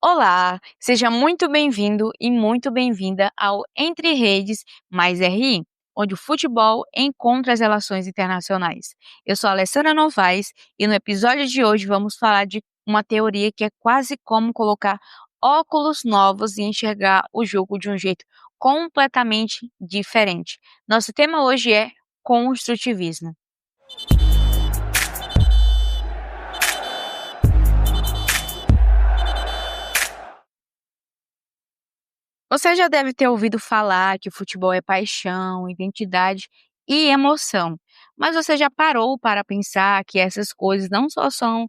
Olá, seja muito bem-vindo e muito bem-vinda ao Entre Redes mais RI, onde o futebol encontra as relações internacionais. Eu sou a Alessandra Novaes e no episódio de hoje vamos falar de uma teoria que é quase como colocar óculos novos e enxergar o jogo de um jeito completamente diferente. Nosso tema hoje é construtivismo. Você já deve ter ouvido falar que o futebol é paixão, identidade e emoção. Mas você já parou para pensar que essas coisas não só são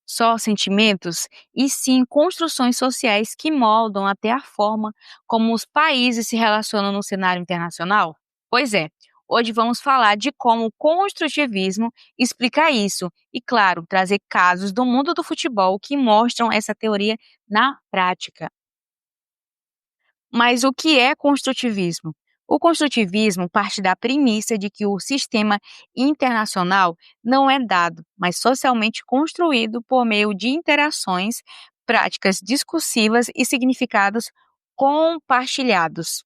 só sentimentos, e sim construções sociais que moldam até a forma como os países se relacionam no cenário internacional? Pois é, hoje vamos falar de como o construtivismo explica isso e, claro, trazer casos do mundo do futebol que mostram essa teoria na prática. Mas o que é construtivismo? O construtivismo parte da premissa de que o sistema internacional não é dado, mas socialmente construído por meio de interações, práticas discursivas e significados compartilhados.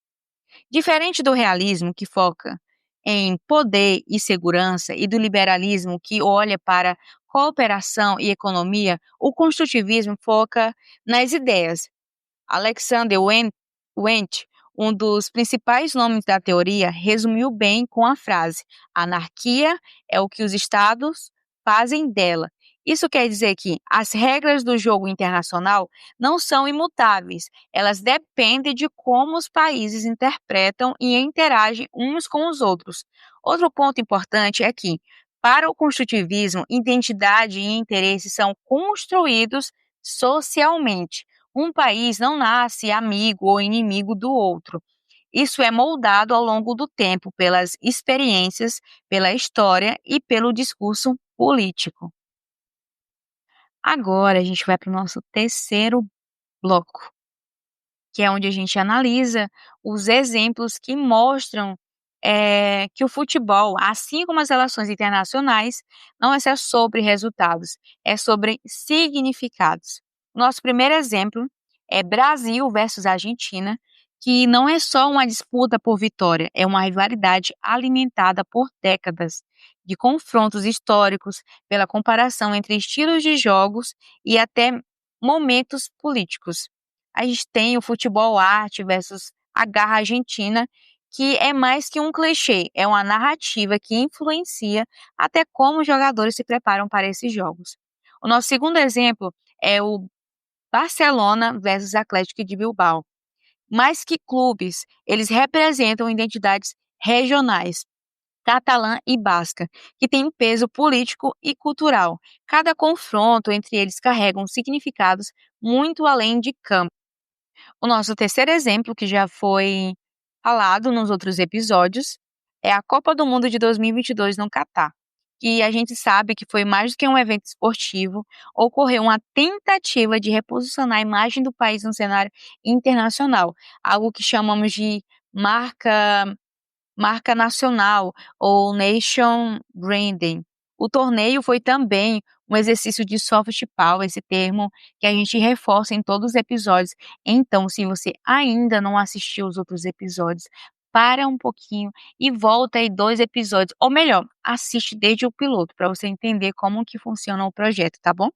Diferente do realismo, que foca em poder e segurança, e do liberalismo, que olha para cooperação e economia, o construtivismo foca nas ideias. Alexander Wundt, um dos principais nomes da teoria, resumiu bem com a frase: anarquia é o que os estados fazem dela. Isso quer dizer que as regras do jogo internacional não são imutáveis, elas dependem de como os países interpretam e interagem uns com os outros. Outro ponto importante é que, para o construtivismo, identidade e interesse são construídos socialmente. Um país não nasce amigo ou inimigo do outro. Isso é moldado ao longo do tempo pelas experiências, pela história e pelo discurso político. Agora a gente vai para o nosso terceiro bloco, que é onde a gente analisa os exemplos que mostram que o futebol, assim como as relações internacionais, não é só sobre resultados, é sobre significados. Nosso primeiro exemplo é Brasil versus Argentina, que não é só uma disputa por vitória, é uma rivalidade alimentada por décadas de confrontos históricos, pela comparação entre estilos de jogos e até momentos políticos. A gente tem o futebol arte versus a garra argentina, que é mais que um clichê, é uma narrativa que influencia até como os jogadores se preparam para esses jogos. O nosso segundo exemplo é o Barcelona versus Atlético de Bilbao. Mais que clubes, eles representam identidades regionais, catalã e basca, que têm um peso político e cultural. Cada confronto entre eles carrega significados muito além de campo. O nosso terceiro exemplo, que já foi falado nos outros episódios, é a Copa do Mundo de 2022 no Catar, que a gente sabe que foi mais do que um evento esportivo, ocorreu uma tentativa de reposicionar a imagem do país no cenário internacional, algo que chamamos de marca marca nacional ou nation branding. O torneio foi também um exercício de soft power, esse termo que a gente reforça em todos os episódios. Então, se você ainda não assistiu os outros episódios, para um pouquinho e volta aí 2 episódios, ou melhor, assiste desde o piloto para você entender como que funciona o projeto, tá bom?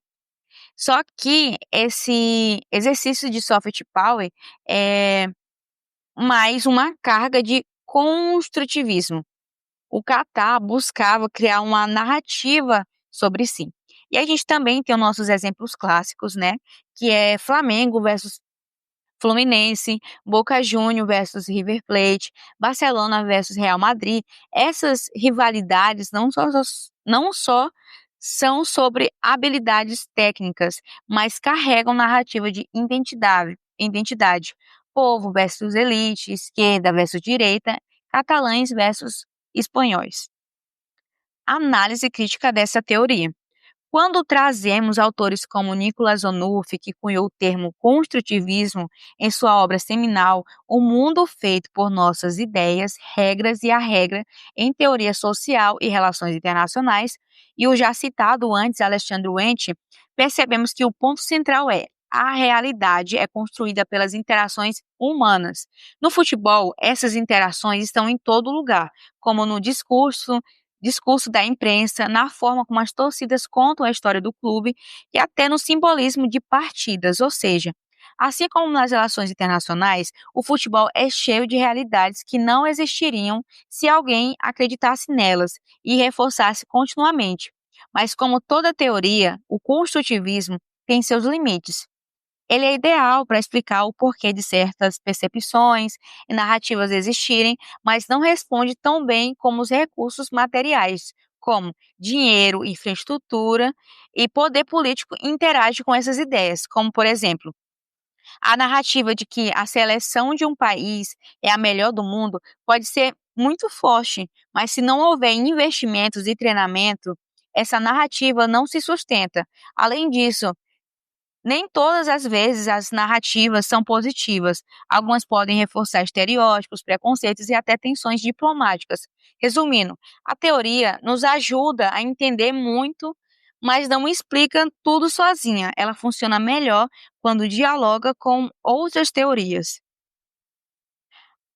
Só que esse exercício de soft power é mais uma carga de construtivismo. O Catar buscava criar uma narrativa sobre si. E a gente também tem os nossos exemplos clássicos, né, que é Flamengo versus Fluminense, Boca Juniors versus River Plate, Barcelona versus Real Madrid. Essas rivalidades não só são sobre habilidades técnicas, mas carregam narrativa de identidade. Povo versus elite, esquerda versus direita, catalães versus espanhóis. Análise crítica dessa teoria. Quando trazemos autores como Nicolas Onuf, que cunhou o termo construtivismo em sua obra seminal O Mundo Feito por Nossas Ideias, Regras e a Regra em Teoria Social e Relações Internacionais, e o já citado antes Alexandre Wundt, percebemos que o ponto central é a realidade é construída pelas interações humanas. No futebol, essas interações estão em todo lugar, como no discurso da imprensa, na forma como as torcidas contam a história do clube e até no simbolismo de partidas, ou seja, assim como nas relações internacionais, o futebol é cheio de realidades que não existiriam se alguém acreditasse nelas e reforçasse continuamente. Mas como toda teoria, o construtivismo tem seus limites. Ele é ideal para explicar o porquê de certas percepções e narrativas existirem, mas não responde tão bem como os recursos materiais, como dinheiro, infraestrutura e poder político interagem com essas ideias, como por exemplo, a narrativa de que a seleção de um país é a melhor do mundo pode ser muito forte, mas se não houver investimentos e treinamento, essa narrativa não se sustenta. Além disso, nem todas as vezes as narrativas são positivas. Algumas podem reforçar estereótipos, preconceitos e até tensões diplomáticas. Resumindo, a teoria nos ajuda a entender muito, mas não explica tudo sozinha. Ela funciona melhor quando dialoga com outras teorias.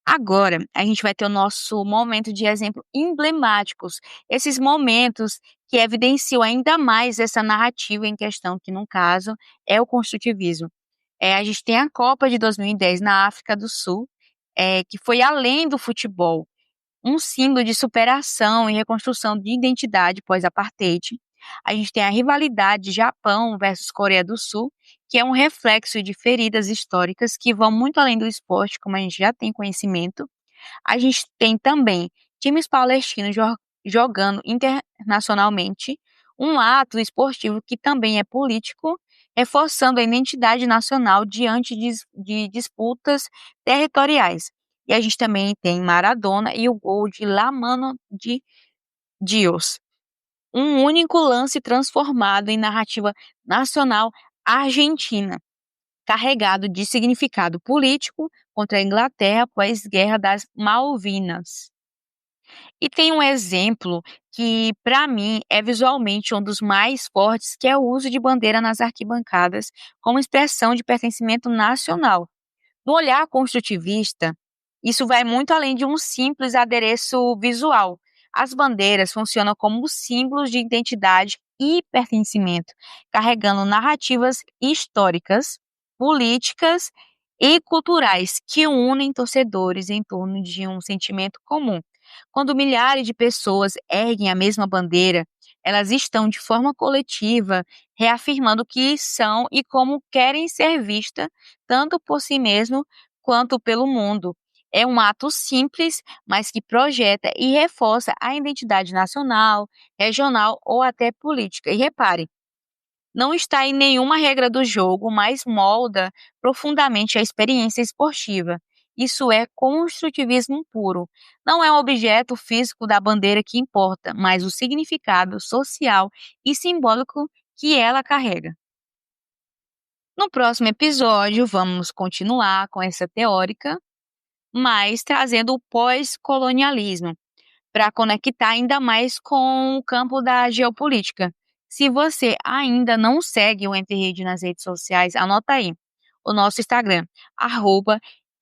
Agora, a gente vai ter o nosso momento de exemplo emblemáticos. Esses momentos que evidenciam ainda mais essa narrativa em questão, que no caso é o construtivismo. A gente tem a Copa de 2010 na África do Sul, que foi além do futebol, um símbolo de superação e reconstrução de identidade pós-apartheid. A gente tem a rivalidade Japão versus Coreia do Sul, que é um reflexo de feridas históricas que vão muito além do esporte, como a gente já tem conhecimento. A gente tem também times palestinos jogando internacionalmente, um ato esportivo que também é político, reforçando a identidade nacional diante de disputas territoriais. E a gente também tem Maradona e o gol de La Mano de Dios, um único lance transformado em narrativa nacional argentina, carregado de significado político contra a Inglaterra após Guerra das Malvinas. E tem um exemplo que, para mim, é visualmente um dos mais fortes, que é o uso de bandeira nas arquibancadas como expressão de pertencimento nacional. No olhar construtivista, isso vai muito além de um simples adereço visual. As bandeiras funcionam como símbolos de identidade e pertencimento, carregando narrativas históricas, políticas e culturais que unem torcedores em torno de um sentimento comum. Quando milhares de pessoas erguem a mesma bandeira, elas estão de forma coletiva reafirmando que são e como querem ser vistas, tanto por si mesmo quanto pelo mundo. É um ato simples, mas que projeta e reforça a identidade nacional, regional ou até política. E repare, não está em nenhuma regra do jogo, mas molda profundamente a experiência esportiva. Isso é construtivismo puro. Não é o objeto físico da bandeira que importa, mas o significado social e simbólico que ela carrega. No próximo episódio, vamos continuar com essa teórica, mas trazendo o pós-colonialismo, para conectar ainda mais com o campo da geopolítica. Se você ainda não segue o Entre Rede nas redes sociais, anota aí o nosso Instagram,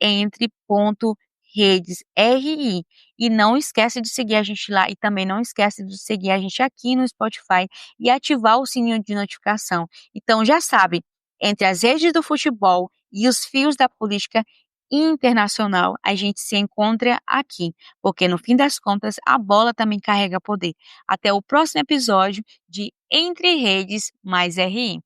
@entre.redesri. E não esquece de seguir a gente lá e também não esquece de seguir a gente aqui no Spotify e ativar o sininho de notificação. Então já sabe, entre as redes do futebol e os fios da política internacional, a gente se encontra aqui, porque no fim das contas a bola também carrega poder. Até o próximo episódio de Entre Redes mais RI.